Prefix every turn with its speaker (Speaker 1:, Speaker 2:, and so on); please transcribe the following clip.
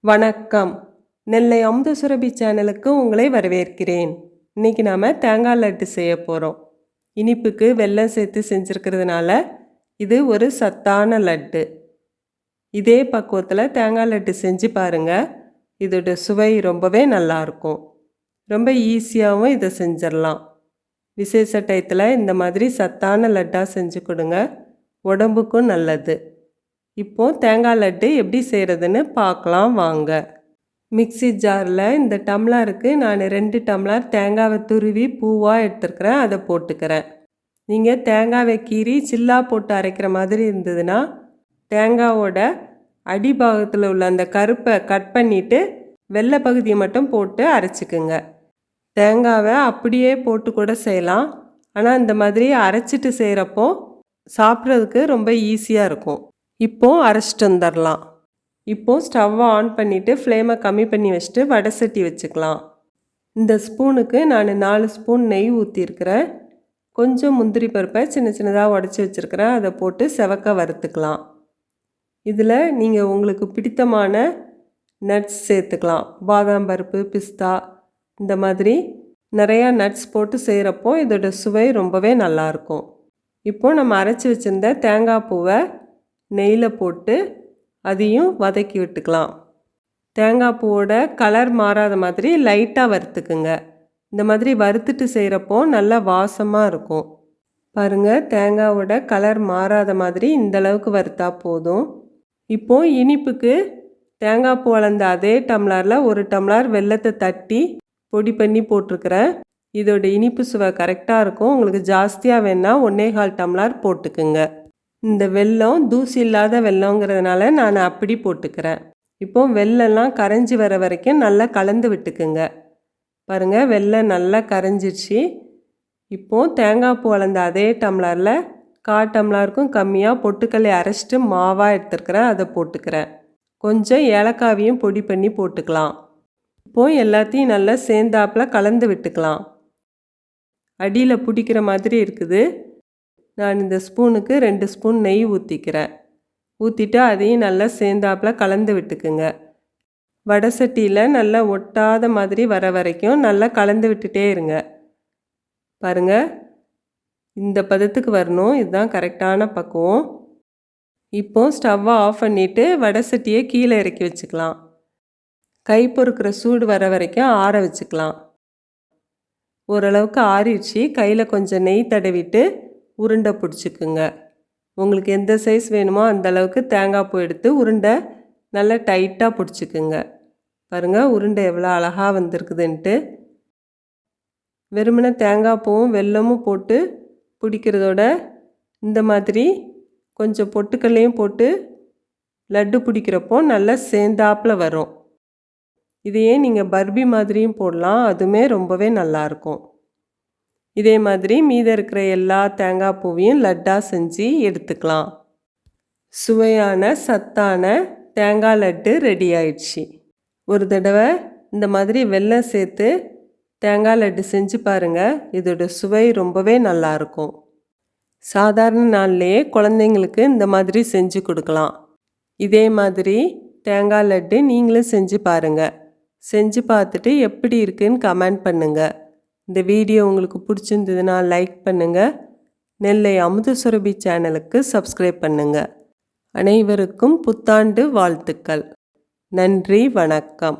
Speaker 1: வணக்கம். நெல்லை அமுத சுரபி சேனலுக்கு உங்களை வரவேற்கிறேன். இன்னைக்கு நாம தேங்காய் லட்டு செய்ய போகிறோம். இனிப்புக்கு வெல்லம் சேர்த்து செஞ்சுருக்கிறதுனால இது ஒரு சத்தான லட்டு. இதே பக்குவத்தில் தேங்காய் லட்டு செஞ்சு பாருங்கள். இதோட சுவை ரொம்பவே நல்லாயிருக்கும். ரொம்ப ஈஸியாகவும் இதை செஞ்சிடலாம். விசேஷ டயத்தில் இந்த மாதிரி சத்தான லட்டாக செஞ்சு கொடுங்க. உடம்புக்கும் நல்லது. இப்போது தேங்காய் லட்டு எப்படி செய்கிறதுன்னு பார்க்கலாம் வாங்க. மிக்ஸி ஜாரில் இந்த டம்ளருக்கு நான் 2 டம்ளர் தேங்காவை துருவி பூவாக எடுத்துருக்கிறேன். அதை போட்டுக்கிறேன். நீங்கள் தேங்காவை கீறி சில்லா போட்டு அரைக்கிற மாதிரி இருந்ததுன்னா தேங்காவோட அடிபாகத்தில் உள்ள அந்த கருப்பை கட் பண்ணிவிட்டு வெள்ளை பகுதியை மட்டும் போட்டு அரைச்சிக்குங்க. தேங்காவை அப்படியே போட்டு கூட செய்யலாம். ஆனால் இந்த மாதிரி அரைச்சிட்டு செய்கிறப்போ சாப்பிட்றதுக்கு ரொம்ப ஈஸியாக இருக்கும். இப்போது அரைச்சிட்டு வந்துடலாம். இப்போது ஸ்டவ்வை ஆன் பண்ணிவிட்டு ஃப்ளேமை கம்மி பண்ணி வச்சுட்டு வடை சட்டி வச்சுக்கலாம். இந்த ஸ்பூனுக்கு நான் 4 ஸ்பூன் நெய் ஊற்றிருக்கிறேன். கொஞ்சம் முந்திரி பருப்பை சின்ன சின்னதாக உடச்சி வச்சுருக்கிறேன். அதை போட்டு செவக்க வறுத்துக்கலாம். இதில் நீங்கள் உங்களுக்கு பிடித்தமான நட்ஸ் சேர்த்துக்கலாம். பாதாம் பருப்பு, பிஸ்தா, இந்த மாதிரி நிறையா நட்ஸ் போட்டு செய்கிறப்போ இதோட சுவை ரொம்பவே நல்லாயிருக்கும். இப்போது நம்ம அரைச்சி வச்சுருந்த தேங்காய் பூவை நெய்யில் போட்டு அதையும் வதக்கி விட்டுக்கலாம். தேங்காய் பூவோட கலர் மாறாத மாதிரி லைட்டாக வறுத்துக்குங்க. இந்த மாதிரி வறுத்துட்டு செய்கிறப்போ நல்லா வாசமாக இருக்கும். பாருங்கள், தேங்காவோட கலர் மாறாத மாதிரி இந்தளவுக்கு வறுத்தா போதும். இப்போது இனிப்புக்கு தேங்காய் பூ அளந்த அதே டம்ளரில் 1 டம்ளர் வெல்லத்தை தட்டி பொடி பண்ணி போட்டிருக்கிறேன். இதோட இனிப்பு சுவை கரெக்டாக இருக்கும். உங்களுக்கு ஜாஸ்தியாக வேணால் 1.25 டம்ளர் போட்டுக்குங்க. இந்த வெல்லம் தூசி இல்லாத வெல்லங்கிறதுனால நான் அப்படி போட்டுக்கிறேன். இப்போது வெல்லம்லாம் கரைஞ்சி வர வரைக்கும் நல்லா கலந்து விட்டுக்குங்க. பாருங்கள், வெல்லம் நல்லா கரைஞ்சிடுச்சு. இப்போது தேங்காய் பூ அளந்த அதே டம்ளரில் 1/4 டம்ளருக்கும் கம்மியாக பொட்டுக்கல்லை அரைச்சிட்டு மாவாக எடுத்துருக்கிறேன். அதை போட்டுக்கிறேன். கொஞ்சம் ஏலக்காவையும் பொடி பண்ணி போட்டுக்கலாம். இப்போது எல்லாத்தையும் நல்லா சேர்ந்தாப்பில் கலந்து விட்டுக்கலாம். அடியில் பிடிக்கிற மாதிரி இருக்குது. நான் இந்த ஸ்பூனுக்கு 2 ஸ்பூன் நெய் ஊற்றிக்கிறேன். ஊற்றிட்டு அதையும் நல்லா சேர்ந்தாப்பில் கலந்து விட்டுக்குங்க. வடை சட்டியில் நல்லா ஒட்டாத மாதிரி வர வரைக்கும் நல்லா கலந்து விட்டுட்டே இருங்க. பாருங்கள், இந்த பதத்துக்கு வரணும். இதுதான் கரெக்டான பக்குவம். இப்போது ஸ்டவ்வை ஆஃப் பண்ணிவிட்டு வடை சட்டியை கீழே இறக்கி வச்சுக்கலாம். கை பொறுக்கிற சூடு வர வரைக்கும் ஆற வச்சுக்கலாம். ஓரளவுக்கு ஆறிடுச்சு. கையில் கொஞ்சம் நெய் தடவிட்டு உருண்டை பிடிச்சிக்குங்க. உங்களுக்கு எந்த சைஸ் வேணுமோ அந்த அளவுக்கு தேங்காய் பூ எடுத்து உருண்டை நல்லா டைட்டாக பிடிச்சிக்குங்க. பாருங்கள், உருண்டை எவ்வளோ அழகாக வந்திருக்குதுன்ட்டு. வெறுமனே தேங்காய் பூவும் வெல்லமும் போட்டு பிடிக்கிறதோட இந்த மாதிரி கொஞ்சம் பொட்டுக்கல்லையும் போட்டு லட்டு பிடிக்கிறப்போ நல்லா சேர்ந்தாப்பில் வரும். இதையே நீங்கள் பர்பி மாதிரியும் போடலாம். அதுவுமே ரொம்பவே நல்லாயிருக்கும். இதே மாதிரி மீதம் இருக்கிற எல்லா தேங்காய் பூவையும் லட்டாக செஞ்சு எடுத்துக்கலாம். சுவையான சத்தான தேங்காய் லட்டு ரெடி ஆயிடுச்சு. ஒரு தடவை இந்த மாதிரி வெல்லம் சேர்த்து தேங்காய் லட்டு செஞ்சு பாருங்கள். இதோட சுவை ரொம்பவே நல்லாயிருக்கும். சாதாரண நாள்லேயே குழந்தைங்களுக்கு இந்த மாதிரி செஞ்சு கொடுக்கலாம். இதே மாதிரி தேங்காய் லட்டு நீங்களும் செஞ்சு பாருங்கள். செஞ்சு பார்த்துட்டு எப்படி இருக்குன்னு கமெண்ட் பண்ணுங்கள். இந்த வீடியோ உங்களுக்கு பிடிச்சிருந்ததுன்னா லைக் பண்ணுங்கள். நெல்லை அமுத சுரபி சேனலுக்கு சப்ஸ்கிரைப் பண்ணுங்கள். அனைவருக்கும் புத்தாண்டு வாழ்த்துக்கள். நன்றி, வணக்கம்.